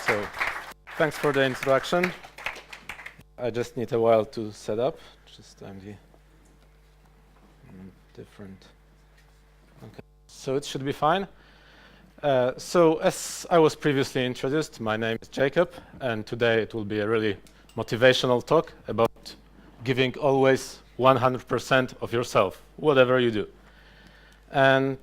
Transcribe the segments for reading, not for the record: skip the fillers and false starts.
So, thanks for the introduction. I just need a while to set up. Just time the different. Okay, so it should be fine. So, as I was previously introduced, my name is Jakub, and today it will be a really motivational talk about giving always 100% of yourself, whatever you do. And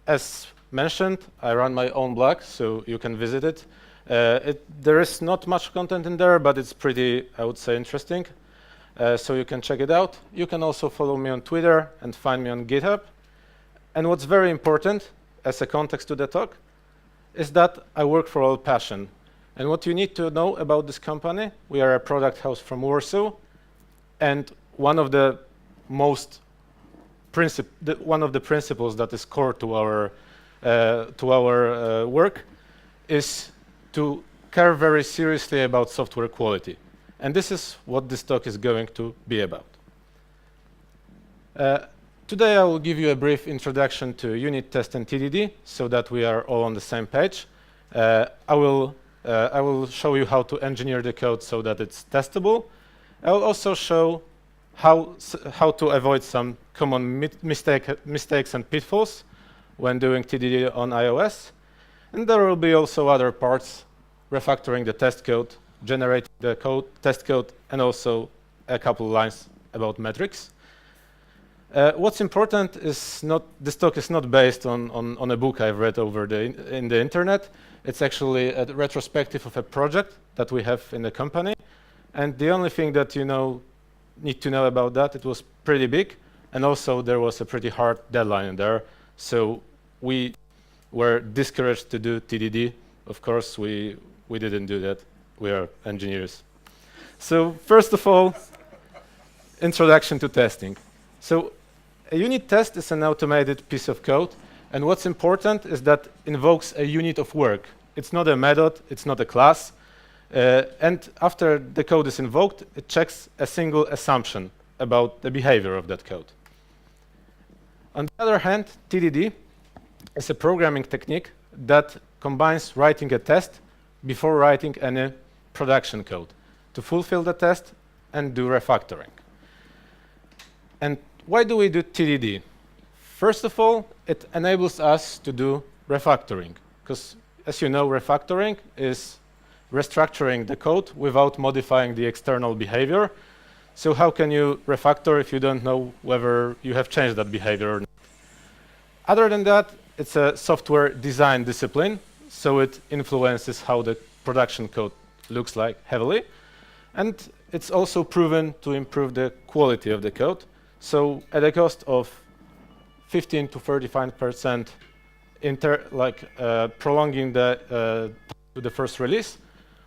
as mentioned, I run my own blog, so you can visit it. There is not much content in there, but it's pretty, I would say, interesting. So you can check it out. You can also follow me on Twitter and find me on GitHub. And what's very important, as a context to the talk, is that I work for all passion. And what you need to know about this company, we are a product house from Warsaw, and one of the principles that is core to our work is to care very seriously about software quality. And this is what this talk is going to be about. Today I will give you a brief introduction to unit test and TDD so that we are all on the same page. I will show you how to engineer the code so that it's testable. I will also show how to avoid some common mistakes and pitfalls when doing TDD on iOS. And there will be also other parts, refactoring the test code, generating the test code, and also a couple lines about metrics. What's important is this talk is not based on a book I've read in the internet. It's actually a retrospective of a project that we have in the company. And the only thing that you need to know about that, it was pretty big. And also there was a pretty hard deadline in there. So we were discouraged to do TDD. Of course, we didn't do that. We are engineers. So first of all, introduction to testing. So a unit test is an automated piece of code. And what's important is that it invokes a unit of work. It's not a method. It's not a class. And after the code is invoked, it checks a single assumption about the behavior of that code. On the other hand, TDD is a programming technique that combines writing a test before writing any production code to fulfill the test and do refactoring. And why do we do TDD? First of all, it enables us to do refactoring, because as you know, refactoring is restructuring the code without modifying the external behavior. So how can you refactor if you don't know whether you have changed that behavior or not? Other than that, it's a software design discipline, so it influences how the production code looks like heavily. And it's also proven to improve the quality of the code. So at a cost of 15 to 35%, prolonging to the first release,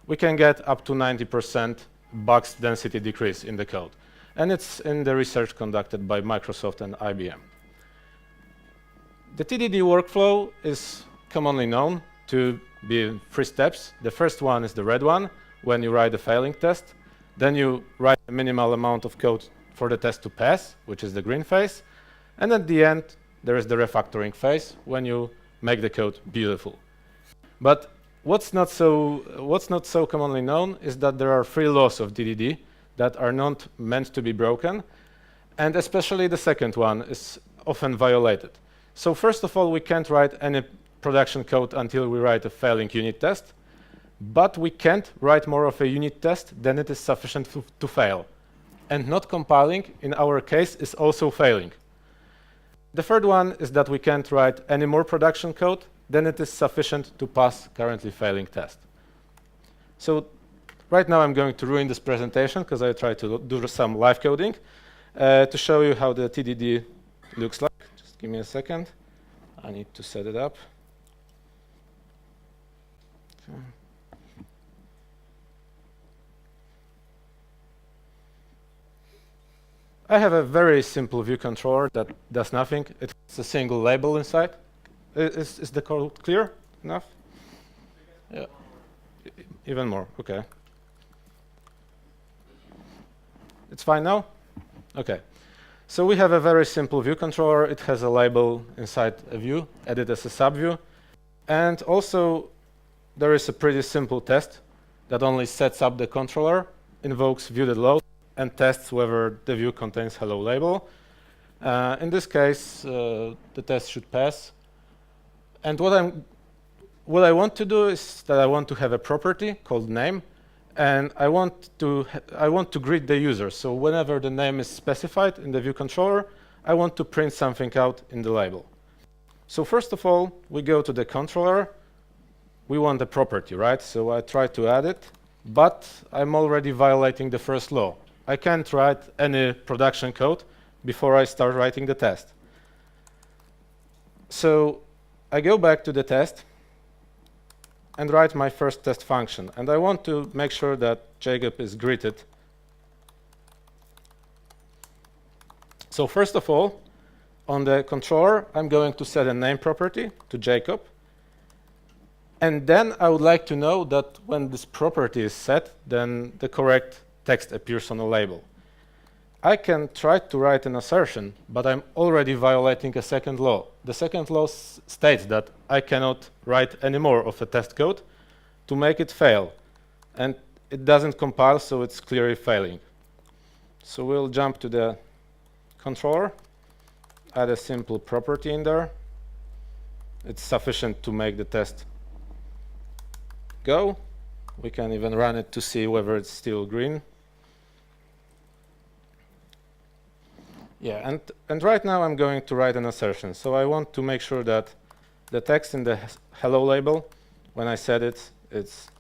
we can get up to 90% bugs density decrease in the code. And it's in the research conducted by Microsoft and IBM. The TDD workflow is commonly known to be 3 steps. The first one is the red one, when you write a failing test. Then you write a minimal amount of code for the test to pass, which is the green phase. And at the end, there is the refactoring phase, when you make the code beautiful. But what's not so commonly known is that there are 3 laws of TDD that are not meant to be broken, and especially the second one is often violated. So first of all, we can't write any production code until we write a failing unit test, but we can't write more of a unit test than it is sufficient to fail. And not compiling, in our case, is also failing. The third one is that we can't write any more production code than it is sufficient to pass currently failing test. So right now I'm going to ruin this presentation because I try to do some live coding to show you how the TDD looks like. Just give me a second. I need to set it up. Okay. I have a very simple view controller that does nothing. It has a single label inside. Is the code clear enough? Yeah. Even more, okay. It's fine now? Okay. So we have a very simple view controller. It has a label inside a view, added as a subview. And also, there is a pretty simple test that only sets up the controller, invokes view.load, and tests whether the view contains hello label. In this case, the test should pass. And what I want to do is that I want to have a property called name, and I want to greet the user. So whenever the name is specified in the view controller, I want to print something out in the label. So first of all, we go to the controller. We want a property, right? So I try to add it, but I'm already violating the first law. I can't write any production code before I start writing the test. So I go back to the test and write my first test function. And I want to make sure that Jakub is greeted. So first of all, on the controller, I'm going to set a name property to Jakub. And then I would like to know that when this property is set, then the correct text appears on the label. I can try to write an assertion, but I'm already violating a second law. The second law states that I cannot write any more of a test code to make it fail. And it doesn't compile, so it's clearly failing. So we'll jump to the controller, add a simple property in there. It's sufficient to make the test go. We can even run it to see whether it's still green. Yeah, and right now I'm going to write an assertion. So I want to make sure that the text in the hello label, when I set it, it's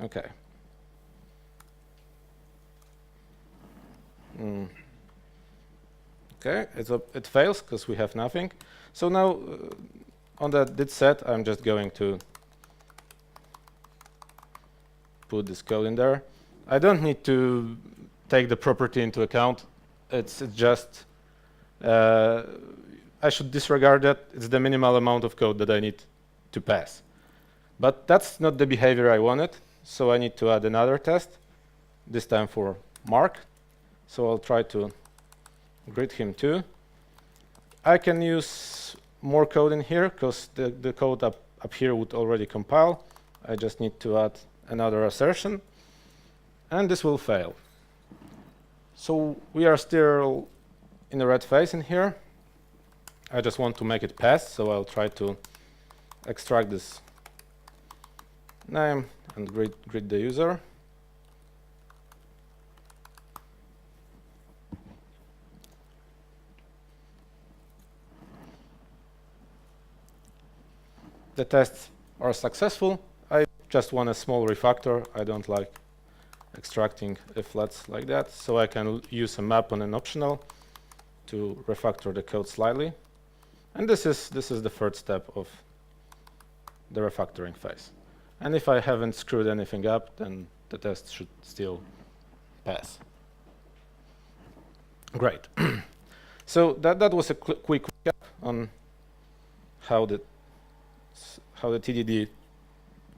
okay. Okay, it fails because we have nothing. So now on the did set, I'm just going to put this code in there. I don't need to take the property into account. It's just, I should disregard that. It's the minimal amount of code that I need to pass. But that's not the behavior I wanted, so I need to add another test, this time for Mark. So I'll try to greet him too. I can use more code in here, because the code up here would already compile. I just need to add another assertion, and this will fail. So we are still in the red phase in here. I just want to make it pass, so I'll try to extract this name and greet the user. The tests are successful. I just want a small refactor. I don't like extracting iflets like that, so I can use a map on an optional to refactor the code slightly. And this is the third step of the refactoring phase. And if I haven't screwed anything up, then the test should still pass. Great. So that was a quick recap on how the TDD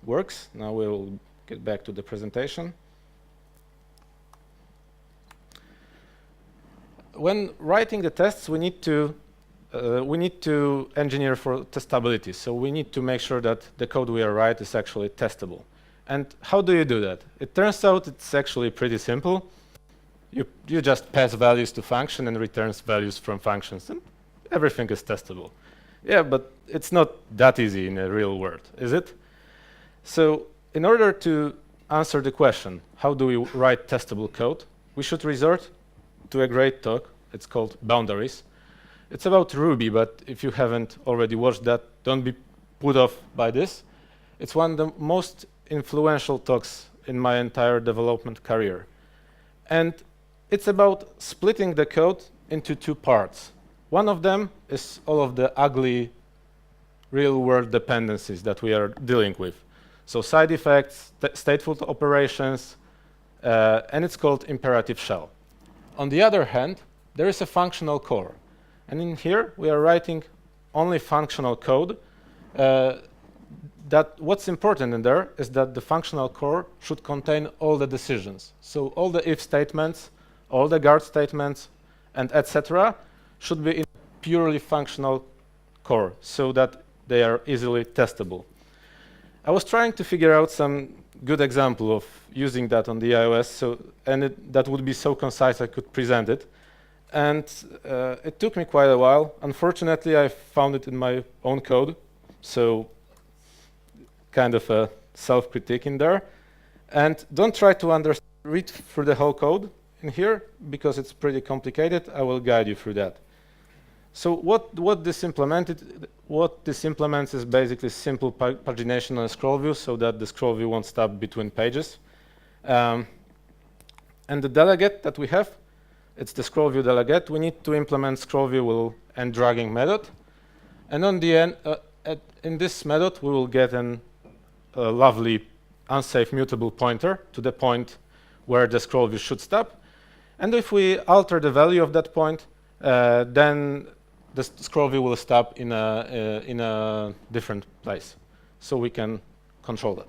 works. Now we'll get back to the presentation. When writing the tests, we need to engineer for testability. So we need to make sure that the code we write is actually testable. And how do you do that? It turns out it's actually pretty simple. You just pass values to function and returns values from functions, and everything is testable. Yeah, but it's not that easy in the real world, is it? So in order to answer the question, how do we write testable code, we should resort to a great talk. It's called Boundaries. It's about Ruby, but if you haven't already watched that, don't be put off by this. It's one of the most influential talks in my entire development career. And it's about splitting the code into two parts. One of them is all of the ugly real-world dependencies that we are dealing with. So side effects, stateful operations, and it's called imperative shell. On the other hand, there is a functional core. And in here, we are writing only functional code. That what's important in there is that the functional core should contain all the decisions. So all the if statements, all the guard statements, and etc. should be in purely functional core, so that they are easily testable. I was trying to figure out some good example of using that on the iOS, that would be so concise I could present it. And it took me quite a while. Unfortunately, I found it in my own code, so kind of a self-critique in there. And don't try to read through the whole code in here, because it's pretty complicated. I will guide you through that. So what this implements is basically simple pagination on a scroll view, so that the scroll view won't stop between pages. And the delegate that we have, it's the scroll view delegate. We need to implement scroll view and dragging method. And on the end, in this method, we will get a lovely unsafe mutable pointer to the point where the scroll view should stop. And if we alter the value of that point, then the scroll view will stop in a different place. So we can control that.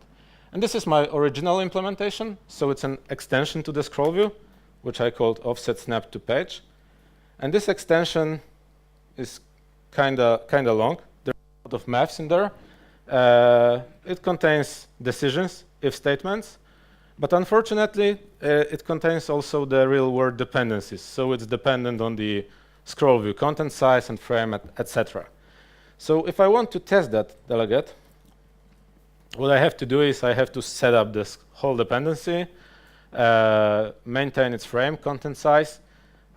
And this is my original implementation. So it's an extension to the scroll view, which I called offset snap to page. And this extension is kind of long. There's a lot of maths in there. It contains decisions, if statements. But unfortunately, it contains also the real-world dependencies. So it's dependent on the scroll view content size and frame, etc. So if I want to test that delegate, what I have to do is I have to set up this whole dependency, maintain its frame content size,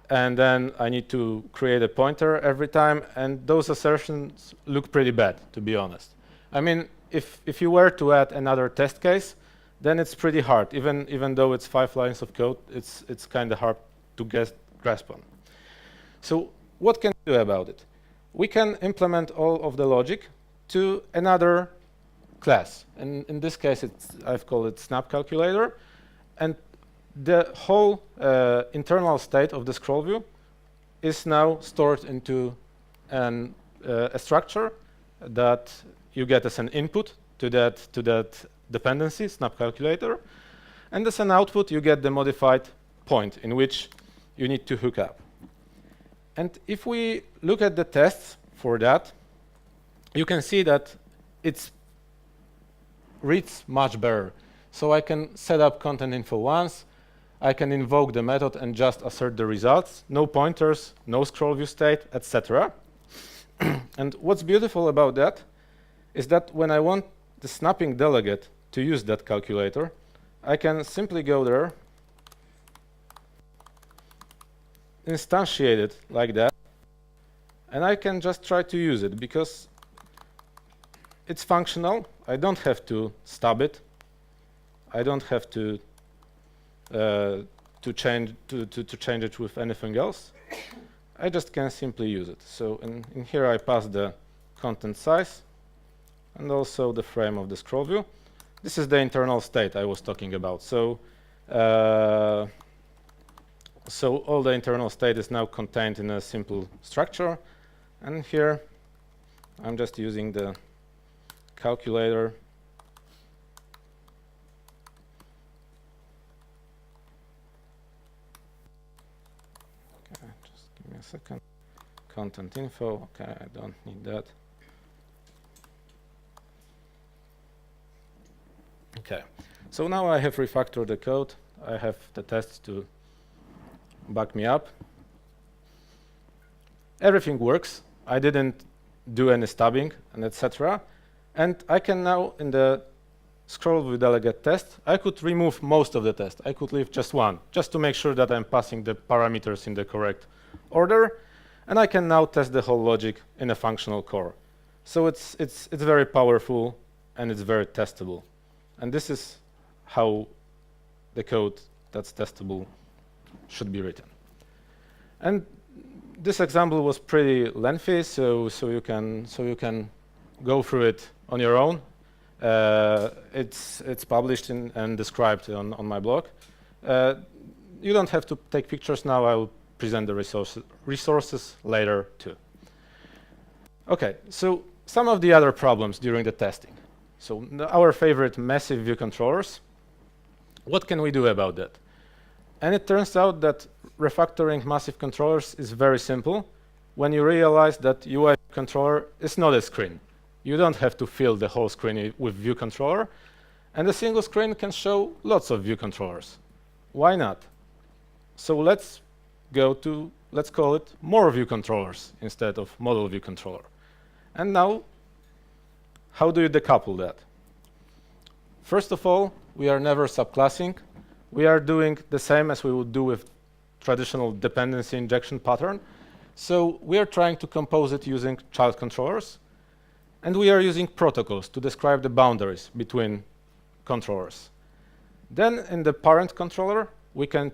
and then I need to create a pointer every time. And those assertions look pretty bad, to be honest. I mean, if you were to add another test case, then it's pretty hard. Even though it's 5 lines of code, it's kind of hard to grasp on. So what can we do about it? We can implement all of the logic to another class. And in this case, I've called it snap calculator. And the whole internal state of the scroll view is now stored into a structure that you get as an input to that dependency, snap calculator. And as an output, you get the modified point in which you need to hook up. And if we look at the tests for that, you can see that it reads much better. So I can set up content info once. I can invoke the method and just assert the results. No pointers, no scroll view state, etc. And what's beautiful about that is that when I want the snapping delegate to use that calculator, I can simply go there, instantiate it like that, and I can just try to use it because it's functional. I don't have to stub it. I don't have to change it with anything else. I just can simply use it. So in here I pass the content size and also the frame of the scroll view. This is the internal state I was talking about. So so all the internal state is now contained in a simple structure. And here I'm just using the calculator. Okay, just give me a second. Content info. Okay, I don't need that. Okay, so now I have refactored the code. I have the tests to back me up. Everything works. I didn't do any stubbing and etc. And I can now, in the scroll view delegate test, I could remove most of the test. I could leave just one, just to make sure that I'm passing the parameters in the correct order. And I can now test the whole logic in a functional core. So it's very powerful and it's very testable. And this is how the code that's testable should be written. And this example was pretty lengthy, so you can go through it on your own. It's published and described on my blog. You don't have to take pictures now. I will present the resources later too. Okay, so some of the other problems during the testing. So our favorite massive view controllers. What can we do about that? And it turns out that refactoring massive controllers is very simple when you realize that UI controller is not a screen. You don't have to fill the whole screen with view controller, and a single screen can show lots of view controllers. Why not? So let's call it more view controllers instead of model view controller. And now, how do you decouple that? First of all, we are never subclassing. We are doing the same as we would do with traditional dependency injection pattern. So we are trying to compose it using child controllers, and we are using protocols to describe the boundaries between controllers. Then in the parent controller, we can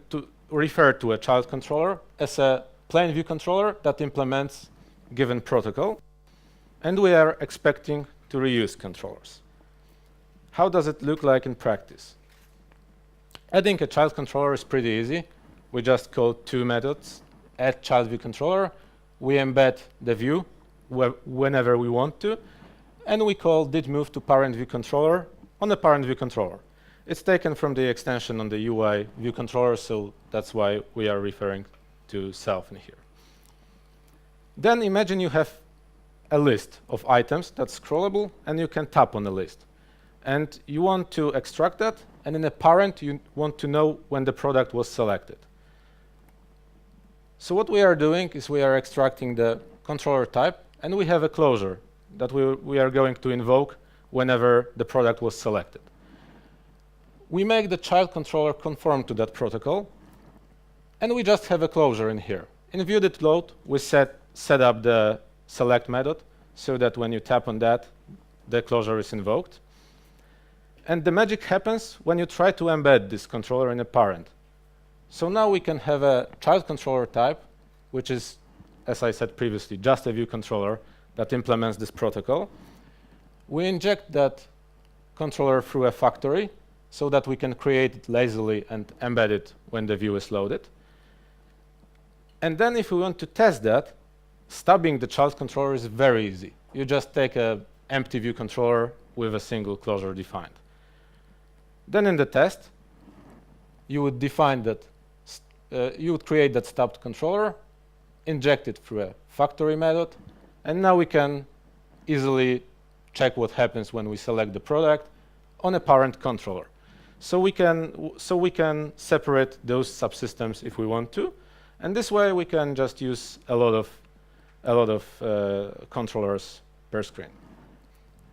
refer to a child controller as a plain view controller that implements given protocol, and we are expecting to reuse controllers. How does it look like in practice? Adding a child controller is pretty easy. We just call two methods, add child view controller, we embed the view whenever we want to, and we call did move to parent view controller on the parent view controller. It's taken from the extension on the UI view controller, so that's why we are referring to self in here. Then imagine you have a list of items that's scrollable, and you can tap on the list. And you want to extract that, and in a parent, you want to know when the product was selected. So what we are doing is we are extracting the controller type, and we have a closure that we are going to invoke whenever the product was selected. We make the child controller conform to that protocol, and we just have a closure in here. In view.load, we set up the select method so that when you tap on that, the closure is invoked. And the magic happens when you try to embed this controller in a parent. So now we can have a child controller type, which is, as I said previously, just a view controller that implements this protocol. We inject that controller through a factory so that we can create it lazily and embed it when the view is loaded. And then if we want to test that, stubbing the child controller is very easy. You just take an empty view controller with a single closure defined. Then in the test, you would define that, you would create that stubbed controller, inject it through a factory method, and now we can easily check what happens when we select the product on a parent controller. So we can separate those subsystems if we want to, and this way we can just use a lot of controllers per screen.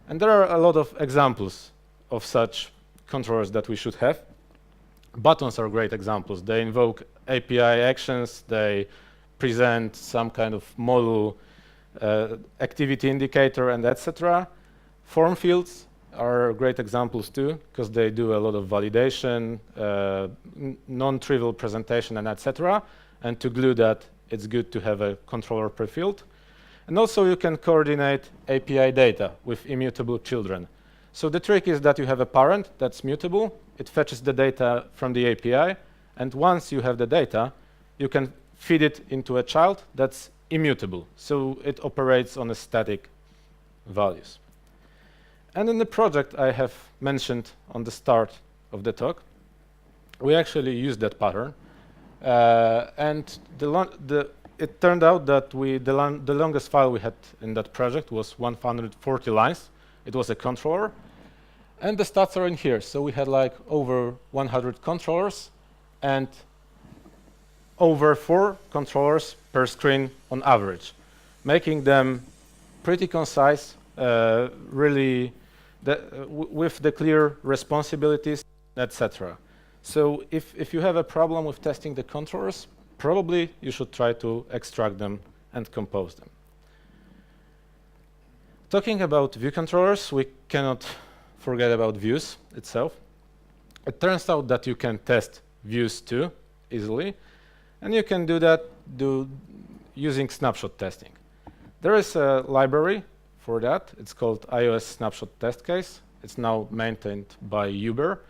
And there are a lot of examples of such controllers that we should have. Buttons are great examples. They invoke API actions, they present some kind of model activity indicator, and etc. Form fields are great examples too, because they do a lot of validation, non-trivial presentation, and etc. And to glue that, it's good to have a controller per field. And also you can coordinate API data with immutable children. So the trick is that you have a parent that's mutable, it fetches the data from the API, and once you have the data, you can feed it into a child that's immutable. So it operates on a static values. And in the project I have mentioned on the start of the talk, we actually used that pattern. And it turned out that the longest file we had in that project was 140 lines. It was a controller, and the stats are in here. So we had like over 100 controllers and over 4 controllers per screen on average, making them pretty concise, really with the clear responsibilities, etc. So if you have a problem with testing the controllers, probably you should try to extract them and compose them. Talking about view controllers, we cannot forget about views itself. It turns out that you can test views too easily, and you can do that using snapshot testing. There is a library for that. It's called iOS Snapshot Test Case. It's now maintained by Uber.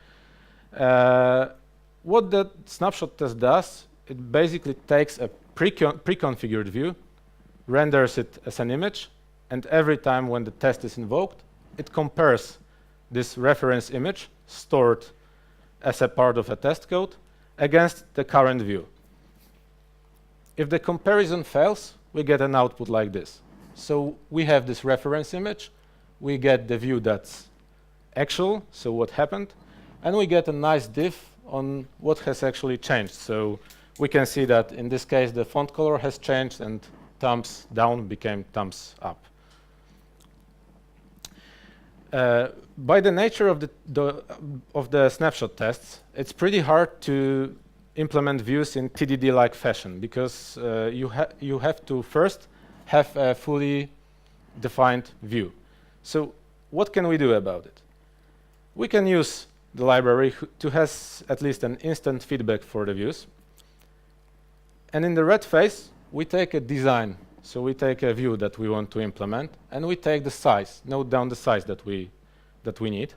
What that snapshot test does, it basically takes a pre-configured view, renders it as an image, and every time when the test is invoked, it compares this reference image stored as a part of a test code against the current view. If the comparison fails, we get an output like this. So we have this reference image, we get the view that's actual, so what happened, and we get a nice diff on what has actually changed. So we can see that in this case the font color has changed and thumbs down became thumbs up. By the nature of the snapshot tests, it's pretty hard to implement views in TDD-like fashion, because you have to first have a fully defined view. So what can we do about it? We can use the library to has at least an instant feedback for the views. And in the red phase, we take a design. So we take a view that we want to implement, and we take the size, note down the size that we need.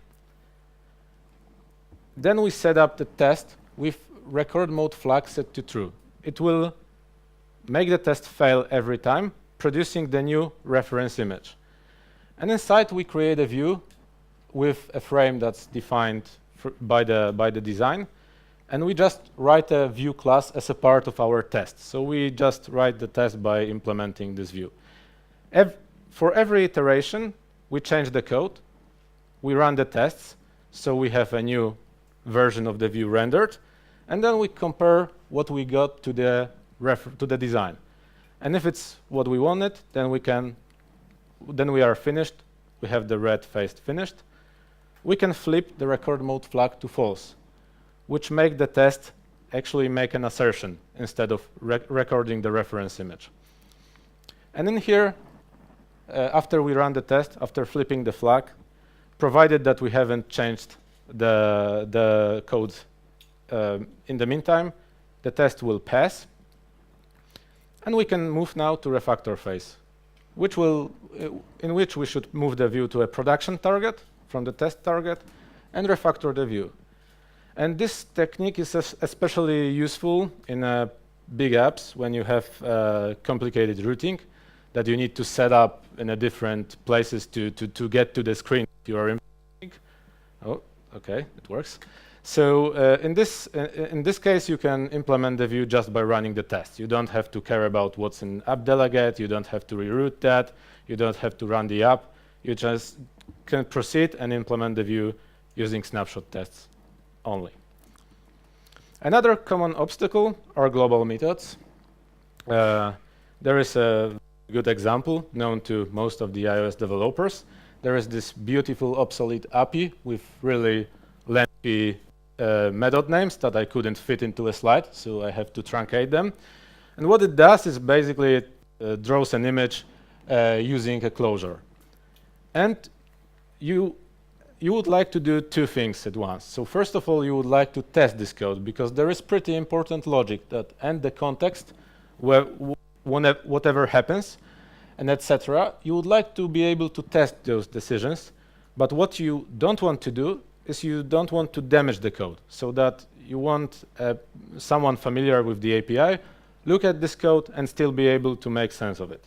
Then we set up the test with record mode flag set to true. It will make the test fail every time, producing the new reference image. And inside we create a view with a frame that's defined by the design, and we just write a view class as a part of our test. So we just write the test by implementing this view. For every iteration, we change the code, we run the tests, so we have a new version of the view rendered, and then we compare what we got to the design. And if it's what we wanted, then we are finished. We have the red phase finished. We can flip the record mode flag to false, which make the test actually make an assertion instead of recording the reference image. And in here, after we run the test, after flipping the flag, provided that we haven't changed the code in the meantime, the test will pass. And we can move now to refactor phase, in which we should move the view to a production target from the test target and refactor the view. And this technique is especially useful in big apps when you have complicated routing that you need to set up in a different places to get to the screen you are implementing. Oh, okay, it works. So in this case, you can implement the view just by running the test. You don't have to care about what's in app delegate. You don't have to reroute that. You don't have to run the app. You just can proceed and implement the view using snapshot tests only. Another common obstacle are global methods. There is a good example known to most of the iOS developers. There is this beautiful obsolete API with really lengthy method names that I couldn't fit into a slide, so I have to truncate them. And what it does is basically it draws an image using a closure. And you would like to do two things at once. So first of all, you would like to test this code, because there is pretty important logic that and the context where whatever happens and etc. You would like to be able to test those decisions, but what you don't want to do is you don't want to damage the code, so that you want someone familiar with the API look at this code and still be able to make sense of it.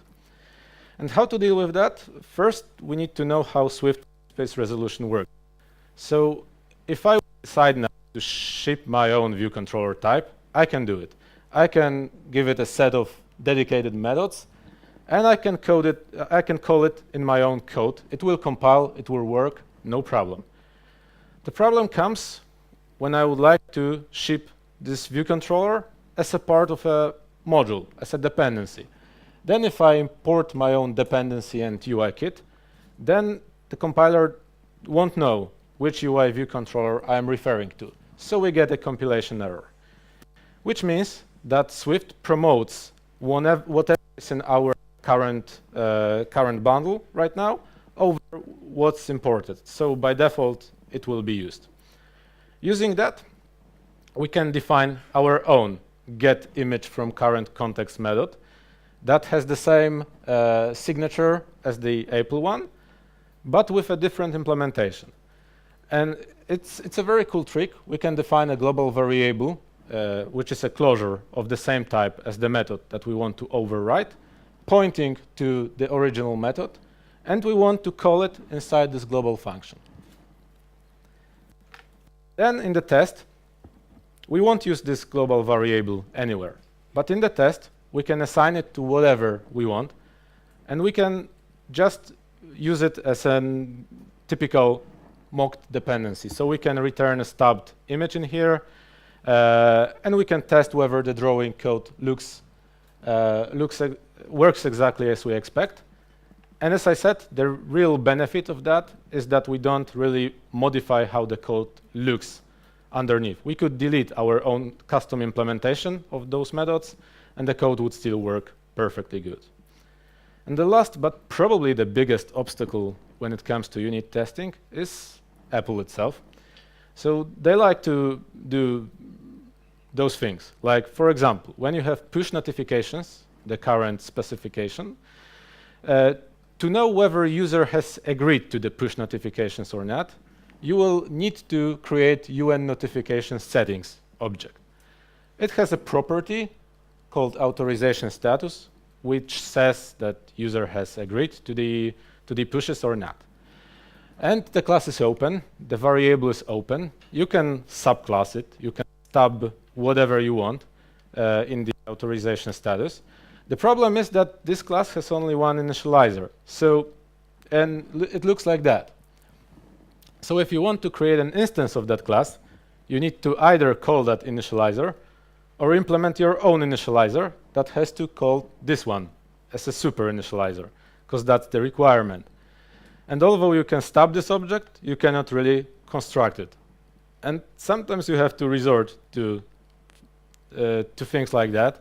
And how to deal with that? First, we need to know how Swift space resolution works. So if I decide now to ship my own view controller type, I can do it. I can give it a set of dedicated methods, and I can code it. I can call it in my own code. It will compile. It will work. No problem. The problem comes when I would like to ship this view controller as a part of a module, as a dependency. Then if I import my own dependency and UI kit, then the compiler won't know which UI view controller I'm referring to. So we get a compilation error, which means that Swift promotes whatever is in our current bundle right now over what's imported. So by default, it will be used. Using that, we can define our own get image from current context method that has the same signature as the Apple one, but with a different implementation. And it's a very cool trick. We can define a global variable, which is a closure of the same type as the method that we want to override, pointing to the original method, and we want to call it inside this global function. Then in the test, we won't use this global variable anywhere. But in the test, we can assign it to whatever we want. And we can just use it as a typical mocked dependency. So we can return a stubbed image in here, and we can test whether the drawing code works exactly as we expect. And as I said, the real benefit of that is that we don't really modify how the code looks underneath. We could delete our own custom implementation of those methods, and the code would still work perfectly good. And the last, but probably the biggest obstacle when it comes to unit testing is Apple itself. So they like to do those things. Like, for example, when you have push notifications, the current specification, to know whether a user has agreed to the push notifications or not, you will need to create UN notification settings object. It has a property called authorization status, which says that user has agreed to the pushes or not. And the class is open, the variable is open. You can subclass it, you can stub whatever you want in the authorization status. The problem is that this class has only one initializer. So, and it looks like that. So if you want to create an instance of that class, you need to either call that initializer or implement your own initializer that has to call this one as a super initializer, because that's the requirement. And although you can stub this object, you cannot really construct it. And sometimes you have to resort to things like that.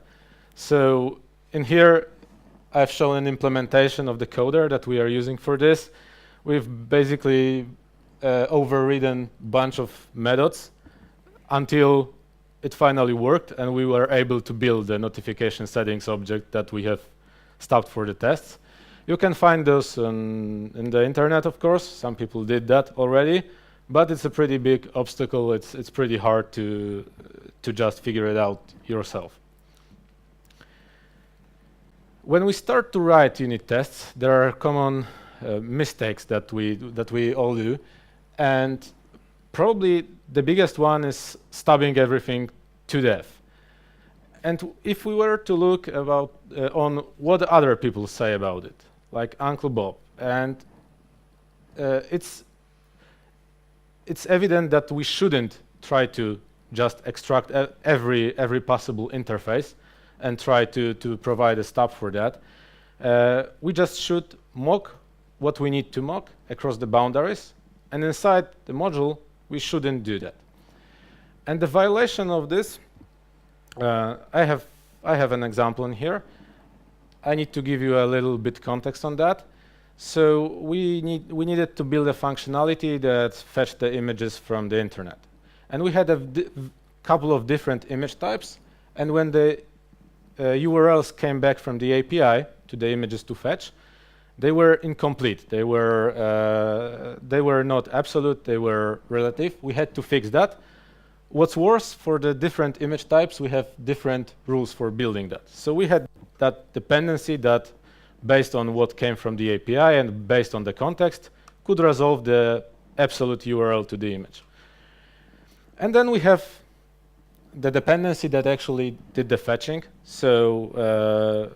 So in here, I've shown an implementation of the coder that we are using for this. We've basically overridden a bunch of methods until it finally worked, and we were able to build the notification settings object that we have stubbed for the tests. You can find those in the internet, of course. Some people did that already, but it's a pretty big obstacle. It's pretty hard to just figure it out yourself. When we start to write unit tests, there are common mistakes that we all do, and probably the biggest one is stubbing everything to death. And if we were to look on what other people say about it, like Uncle Bob, and it's evident that we shouldn't try to just extract every possible interface and try to provide a stub for that. We just should mock what we need to mock across the boundaries, and inside the module, we shouldn't do that. And the violation of this, I have an example in here. I need to give you a little bit context on that. So we needed to build a functionality that fetched the images from the internet. And we had a couple of different image types, and when the URLs came back from the API to the images to fetch, they were incomplete. They were not absolute, they were relative. We had to fix that. What's worse, for the different image types, we have different rules for building that. So we had that dependency that, based on what came from the API and based on the context, could resolve the absolute URL to the image. And then we have the dependency that actually did the fetching. So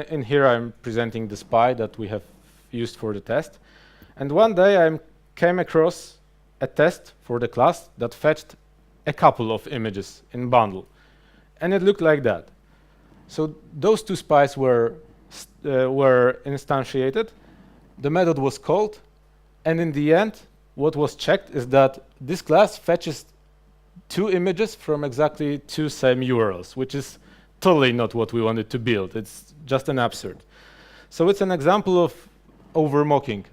in here, I'm presenting the spy that we have used for the test. And one day, I came across a test for the class that fetched a couple of images in bundle. And it looked like that. So those two spies were instantiated. The method was called. And in the end, what was checked is that this class fetches two images from exactly two same URLs, which is totally not what we wanted to build. It's just an absurd. So it's an example of over-mocking.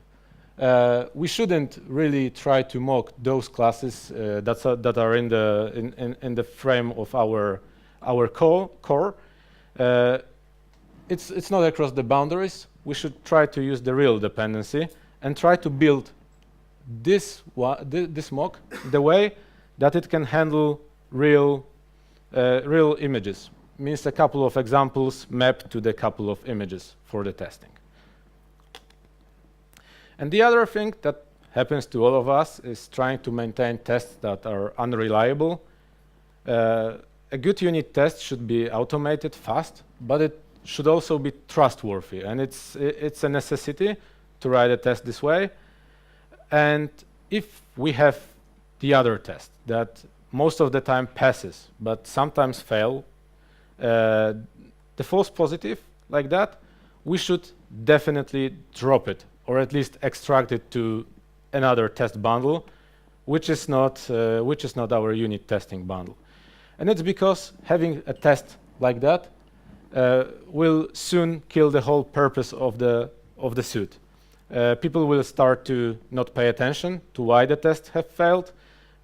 We shouldn't really try to mock those classes that are in the frame of our core. It's not across the boundaries. We should try to use the real dependency and try to build this mock the way that it can handle real images. Means a couple of examples mapped to the couple of images for the testing. And the other thing that happens to all of us is trying to maintain tests that are unreliable. A good unit test should be automated fast, but it should also be trustworthy. And it's a necessity to write a test this way. And if we have the other test that most of the time passes, but sometimes fail, the false positive like that, we should definitely drop it, or at least extract it to another test bundle, which is not our unit testing bundle. And it's because having a test like that will soon kill the whole purpose of the suite. People will start to not pay attention to why the tests have failed.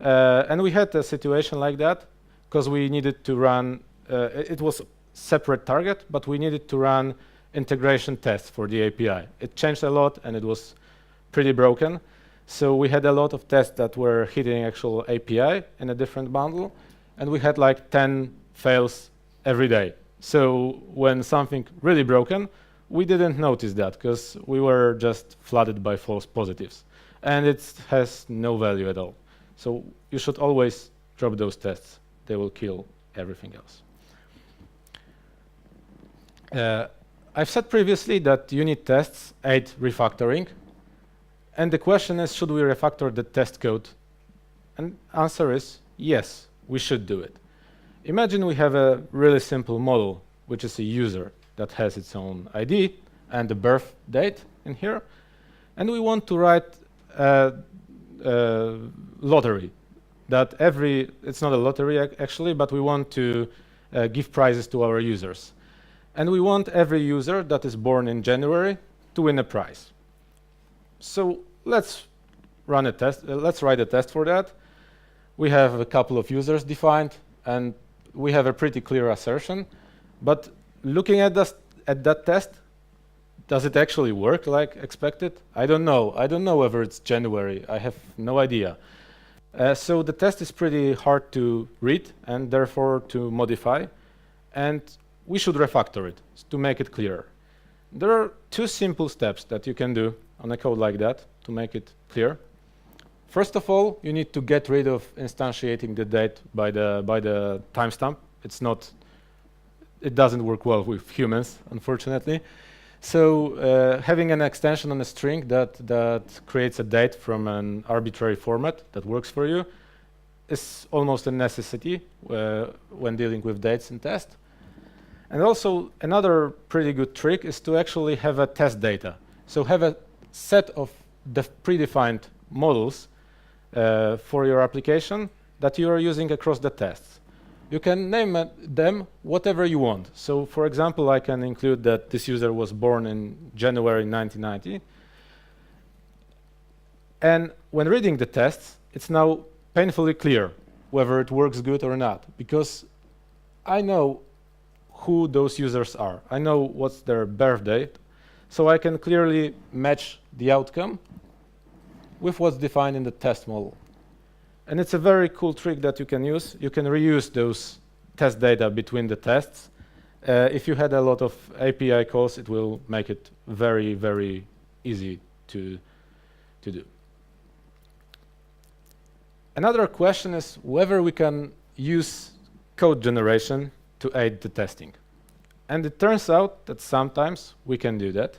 And we had a situation like that because we needed to run, it was a separate target, but we needed to run integration tests for the API. It changed a lot and it was pretty broken. So we had a lot of tests that were hitting actual API in a different bundle, and we had like 10 fails every day. So when something really broken, we didn't notice that because we were just flooded by false positives, and it has no value at all. So you should always drop those tests. They will kill everything else. I've said previously that unit tests aid refactoring. And the question is, should we refactor the test code? And answer is yes, we should do it. Imagine we have a really simple model, which is a user that has its own ID and the birth date in here. And we want to write a lottery that it's not a lottery actually, but we want to give prizes to our users. And we want every user that is born in January to win a prize. So let's run a test. Let's write a test for that. We have a couple of users defined, and we have a pretty clear assertion. But looking at that test, does it actually work like expected? I don't know. I don't know whether it's January. I have no idea. So the test is pretty hard to read and therefore to modify. And we should refactor it to make it clearer. There are two simple steps that you can do on a code like that to make it clear. First of all, you need to get rid of instantiating the date by the timestamp. It doesn't work well with humans, unfortunately. So having an extension on a string that creates a date from an arbitrary format that works for you is almost a necessity when dealing with dates in test. And also another pretty good trick is to actually have a test data. So have a set of predefined models for your application that you are using across the tests. You can name them whatever you want. So for example, I can include that this user was born in January 1990. And when reading the tests, it's now painfully clear whether it works good or not, because I know who those users are. I know what's their birth date, so I can clearly match the outcome with what's defined in the test model. And it's a very cool trick that you can use. You can reuse those test data between the tests. If you had a lot of API calls, it will make it very, very easy to do. Another question is whether we can use code generation to aid the testing. And it turns out that sometimes we can do that.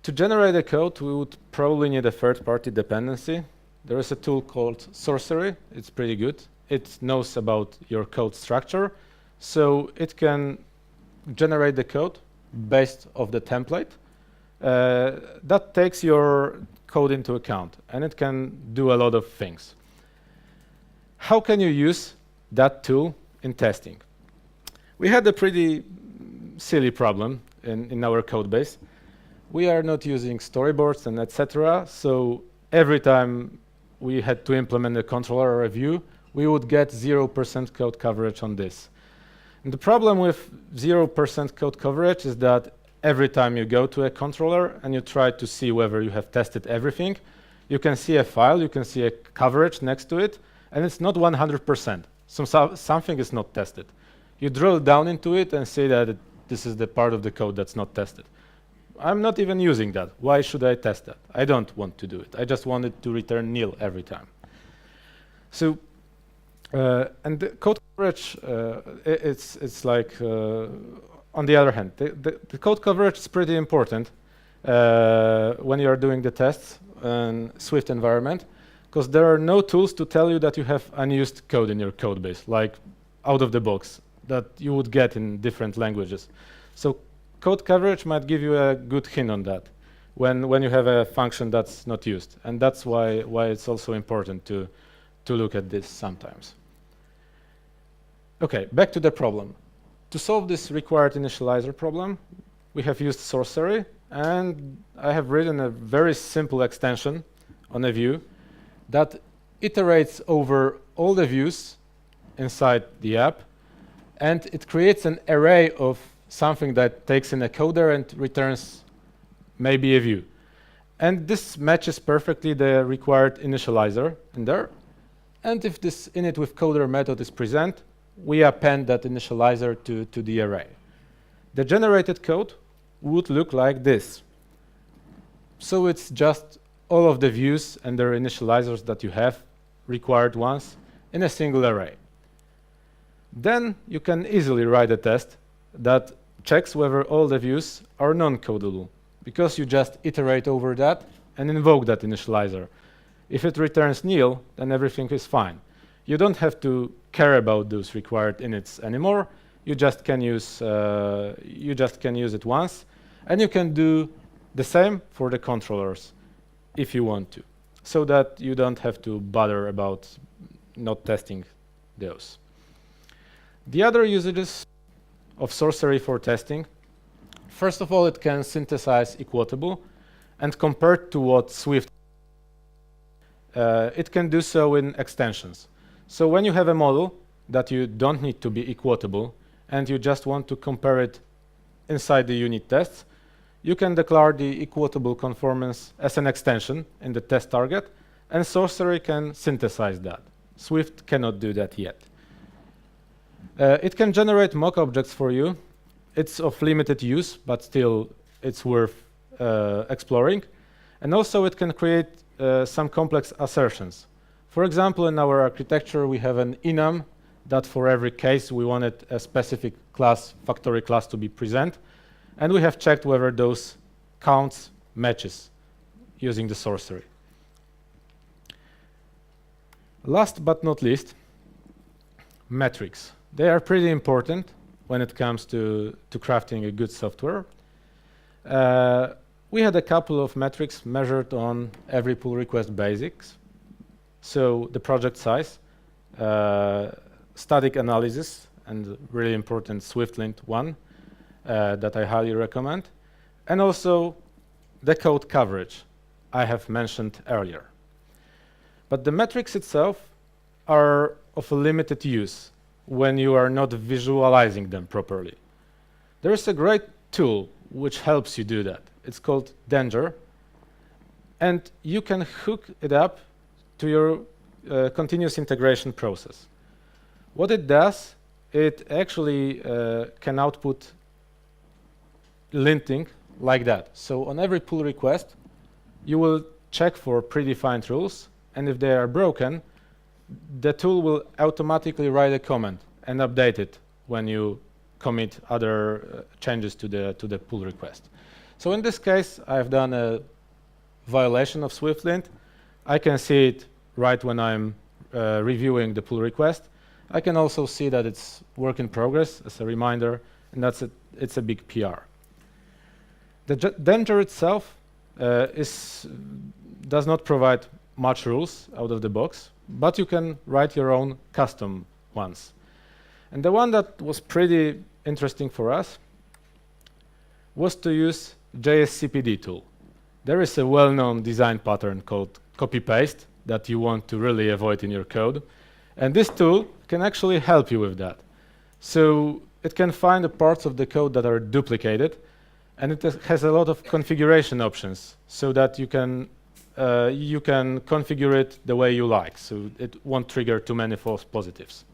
To generate a code, we would probably need a third-party dependency. There is a tool called Sorcery. It's pretty good. It knows about your code structure, so it can generate the code based off the template. That takes your code into account, and it can do a lot of things. How can you use that tool in testing? We had a pretty silly problem in our code base. We are not using storyboards and etc. So every time we had to implement a controller or a view, we would get 0% code coverage on this. And the problem with 0% code coverage is that every time you go to a controller and you try to see whether you have tested everything, you can see a file, you can see a coverage next to it, and it's not 100%. Something is not tested. You drill down into it and say that this is the part of the code that's not tested. I'm not even using that. Why should I test that? I don't want to do it. I just want it to return nil every time. So, and the code coverage, it's like, on the other hand, the code coverage is pretty important. when you are doing the tests in Swift environment, because there are no tools to tell you that you have unused code in your code base, like out of the box, that you would get in different languages. So code coverage might give you a good hint on that when you have a function that's not used. And that's why it's also important to look at this sometimes. Okay, back to the problem. To solve this required initializer problem, we have used Sorcery, and I have written a very simple extension on a view that iterates over all the views inside the app, and it creates an array of something that takes in a coder and returns maybe a view. And this matches perfectly the required initializer in there. And if this init with coder method is present, we append that initializer to the array. The generated code would look like this. So it's just all of the views and their initializers that you have, required ones, in a single array. Then you can easily write a test that checks whether all the views are non-codable, because you just iterate over that and invoke that initializer. If it returns nil, then everything is fine. You don't have to care about those required inits anymore. You just can use it once, and you can do the same for the controllers if you want to, so that you don't have to bother about not testing those. The other usages of Sorcery for testing, first of all, it can synthesize equatable, and compared to what Swift, it can do so in extensions. So when you have a model that you don't need to be equatable, and you just want to compare it inside the unit tests, you can declare the equatable conformance as an extension in the test target, and Sorcery can synthesize that. Swift cannot do that yet. It can generate mock objects for you. It's of limited use, but still it's worth exploring. And also it can create some complex assertions. For example, in our architecture, we have an enum that for every case we wanted a specific class, factory class, to be present. And we have checked whether those counts matches using the Sorcery. Last but not least, metrics. They are pretty important when it comes to crafting a good software. We had a couple of metrics measured on every pull request basics. So the project size, static analysis, and really important SwiftLint one that I highly recommend, and also the code coverage I have mentioned earlier. But the metrics itself are of a limited use when you are not visualizing them properly. There is a great tool which helps you do that. It's called Danger, and you can hook it up to your continuous integration process. What it does, it actually can output linting like that. So on every pull request, you will check for predefined rules, and if they are broken, the tool will automatically write a comment and update it when you commit other changes to the pull request. So in this case, I've done a violation of SwiftLint. I can see it right when I'm reviewing the pull request. I can also see that it's work in progress as a reminder, and it's a big PR. The Danger itself does not provide much rules out of the box, but you can write your own custom ones. And the one that was pretty interesting for us was to use JSCPD tool. There is a well-known design pattern called copy-paste that you want to really avoid in your code. And this tool can actually help you with that. So it can find the parts of the code that are duplicated, and it has a lot of configuration options so that you can configure it the way you like, so it won't trigger too many false positives.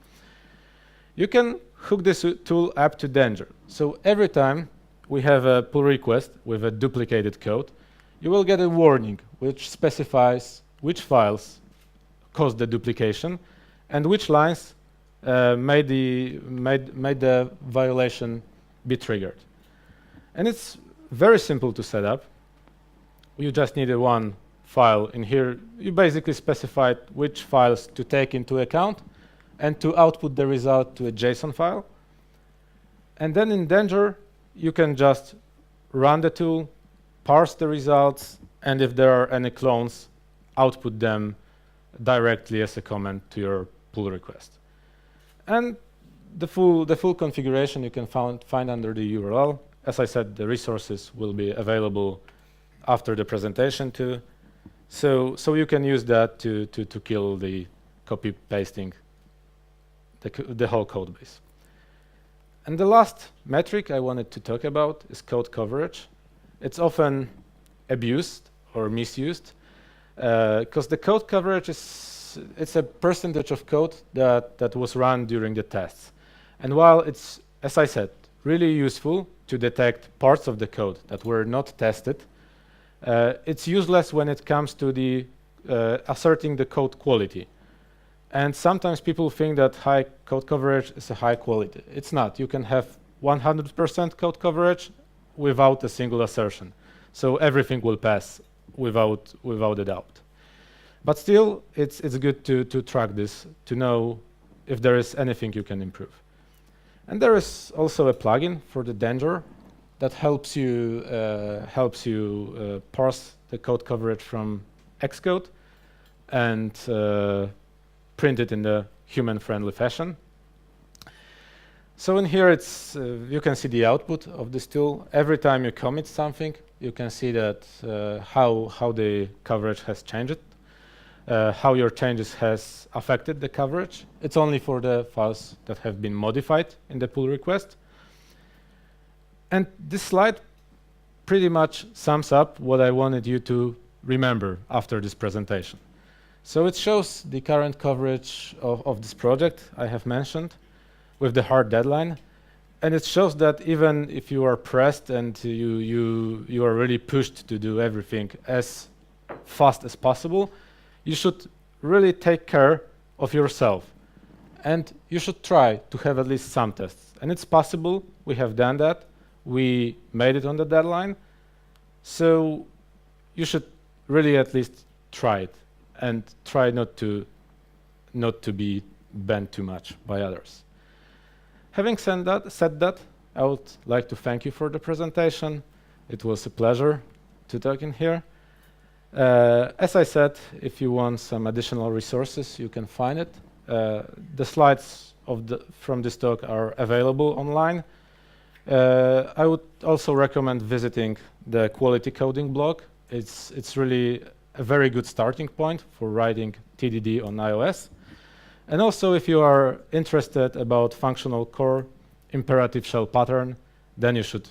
You can hook this tool up to Danger. So every time we have a pull request with a duplicated code, you will get a warning which specifies which files caused the duplication and which lines made the violation be triggered. And it's very simple to set up. you just needed one file. In here, you basically specified which files to take into account and to output the result to a JSON file. And then in Danger, you can just run the tool, parse the results, and if there are any clones, output them directly as a comment to your pull request. And the full configuration you can find under the URL. As I said, the resources will be available after the presentation too. So you can use that to kill the copy pasting the whole code base. And the last metric I wanted to talk about is code coverage. It's often abused or misused because the code coverage it's a percentage of code that was run during the tests. And while it's, as I said, really useful to detect parts of the code that were not tested, it's useless when it comes to the asserting the code quality. And sometimes people think that high code coverage is a high quality. It's not. You can have 100% code coverage without a single assertion. So everything will pass without a doubt. But still, it's good to track this, to know if there is anything you can improve. And there is also a plugin for the Danger that helps you parse the code coverage from Xcode and print it in the human-friendly fashion. So in here, it's you can see the output of this tool. Every time you commit something, you can see that how the coverage has changed, how your changes has affected the coverage. It's only for the files that have been modified in the pull request. And this slide pretty much sums up what I wanted you to remember after this presentation. So it shows the current coverage of this project I have mentioned with the hard deadline. And it shows that even if you are pressed and you are really pushed to do everything as fast as possible, you should really take care of yourself. And you should try to have at least some tests. And it's possible. We have done that. We made it on the deadline. So you should really at least try it and try not to be banned too much by others. Having said that, I would like to thank you for the presentation. It was a pleasure to talk in here. As I said, if you want some additional resources, you can find it. The slides from this talk are available online. I would also recommend visiting the quality coding blog. It's really a very good starting point for writing TDD on iOS. And also, if you are interested about functional core imperative shell pattern, then you should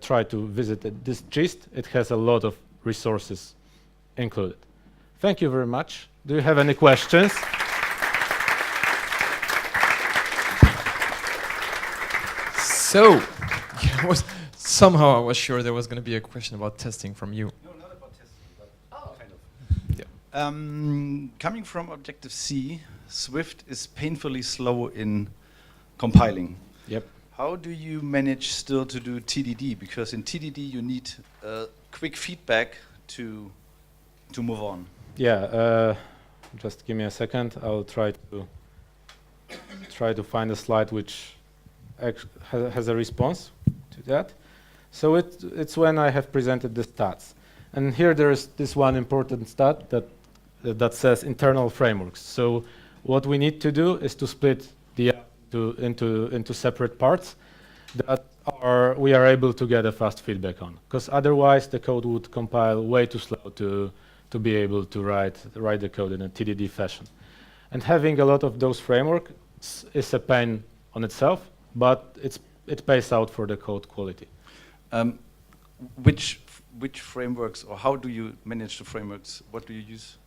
try to visit this gist. It has a lot of resources included. Thank you very much. Do you have any questions? So, somehow I was sure there was going to be a question about testing from you. No, not about testing, but kind of. Yeah. Coming from Objective-C, Swift is painfully slow in compiling. Yep. How do you manage still to do TDD? Because in TDD you need quick feedback to move on. Yeah. Just give me a second. I'll try to find a slide which has a response to that. So it's when I have presented the stats, and here there is this one important stat that says internal frameworks. So what we need to do is to split the app into separate parts that we are able to get a fast feedback on, because otherwise the code would compile way too slow to be able to write the code in a TDD fashion. And having a lot of those frameworks is a pain on itself, but it pays out for the code quality. Which frameworks, or how do you manage the frameworks? What do you use?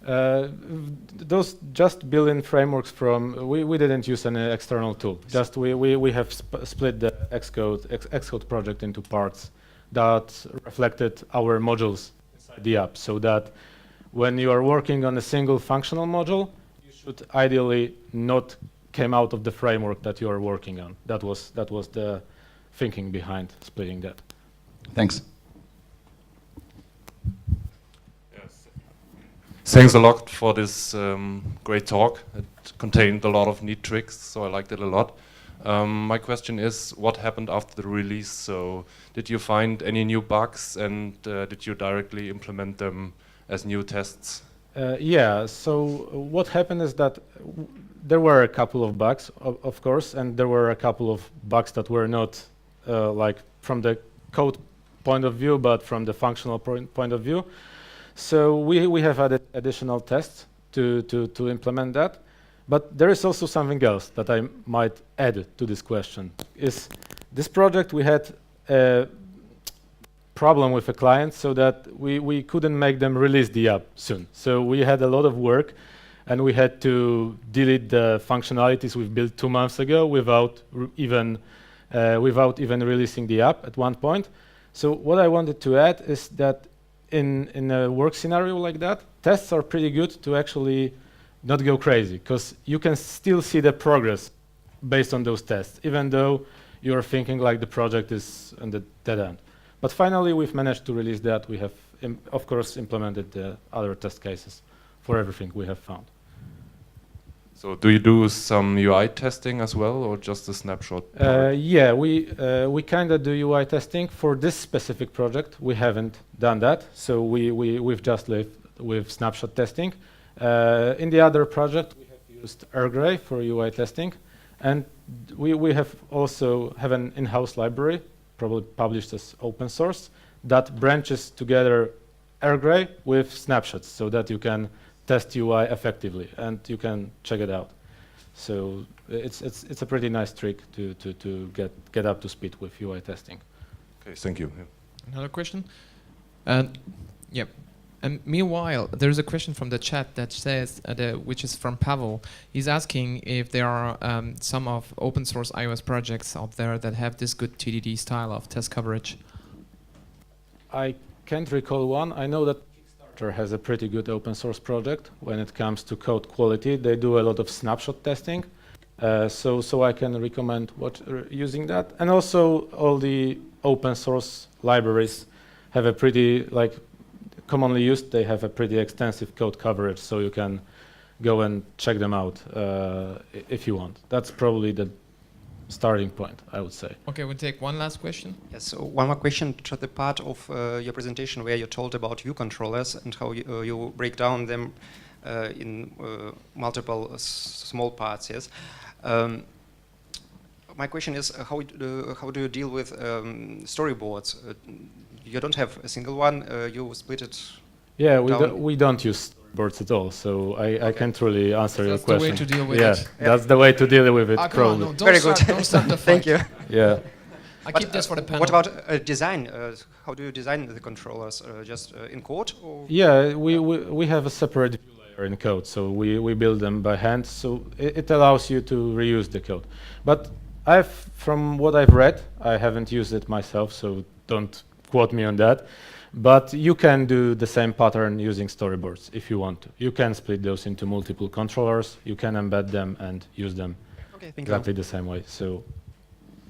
Those just built-in frameworks from, we didn't use any external tool. Just we have split the Xcode project into parts that reflected our modules inside the app, so that when you are working on a single functional module, you should ideally not came out of the framework that you are working on. That was the thinking behind splitting that. Thanks. Thanks a lot for this great talk. It contained a lot of neat tricks, so I liked it a lot. My question is, what happened after the release? So did you find any new bugs, and did you directly implement them as new tests? Yeah, so what happened is that there were a couple of bugs, of course, and there were a couple of bugs that were not like from the code point of view, but from the functional point of view. So we have added additional tests to implement that. But there is also something else that I might add to this question. Is this project we had a problem with a client so that we couldn't make them release the app soon. So we had a lot of work, and we had to delete the functionalities we've built 2 months ago without even releasing the app at one point. So what I wanted to add is that in a work scenario like that, tests are pretty good to actually not go crazy, because you can still see the progress based on those tests, even though you're thinking like the project is on the dead end. But finally, we've managed to release that. We have, of course, implemented the other test cases for everything we have found. So do you do some UI testing as well, or just the snapshot part? Yeah, we kind of do UI testing. For this specific project, we haven't done that. So we've just lived with snapshot testing. In the other project, we have used Ergray for UI testing. And we have also have an in-house library, probably published as open source, that branches together Ergray with snapshots so that you can test UI effectively, and you can check it out. So it's a pretty nice trick to get up to speed with UI testing. Okay, thank you. Yeah. Another question? Yeah. And meanwhile, there's a question from the chat that says, which is from Pavel. He's asking if there are some of open source iOS projects out there that have this good TDD style of test coverage. I can't recall one. I know that Refactor has a pretty good open source project when it comes to code quality. They do a lot of snapshot testing, so I can recommend using that. And also, all the open source libraries have a pretty commonly used. They have a pretty extensive code coverage, so you can go and check them out if you want. That's probably the starting point, I would say. Okay, we'll take one last question. Yes, so one more question to the part of your presentation where you told about view controllers and how you break down them in multiple small parts, yes. My question is, how do you deal with storyboards? You don't have a single one, you split it. Yeah, we don't use storyboards at all, so I can't really answer your question. That's the way to deal with it. Yeah, that's the way to deal with it, probably. No, Very good. Don't start the fight. Thank you. Yeah. I keep this for the panel. What about design? How do you design the controllers? Just in code? Or? Yeah, we have a separate view layer in code, so we build them by hand, so it allows you to reuse the code. But from what I've read, I haven't used it myself, so don't quote me on that. But you can do the same pattern using storyboards if you want to. You can split those into multiple controllers. You can embed them and use them exactly the same way. So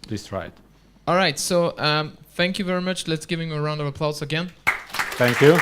please try it. All right. So thank you very much. Let's give him a round of applause again. Thank you.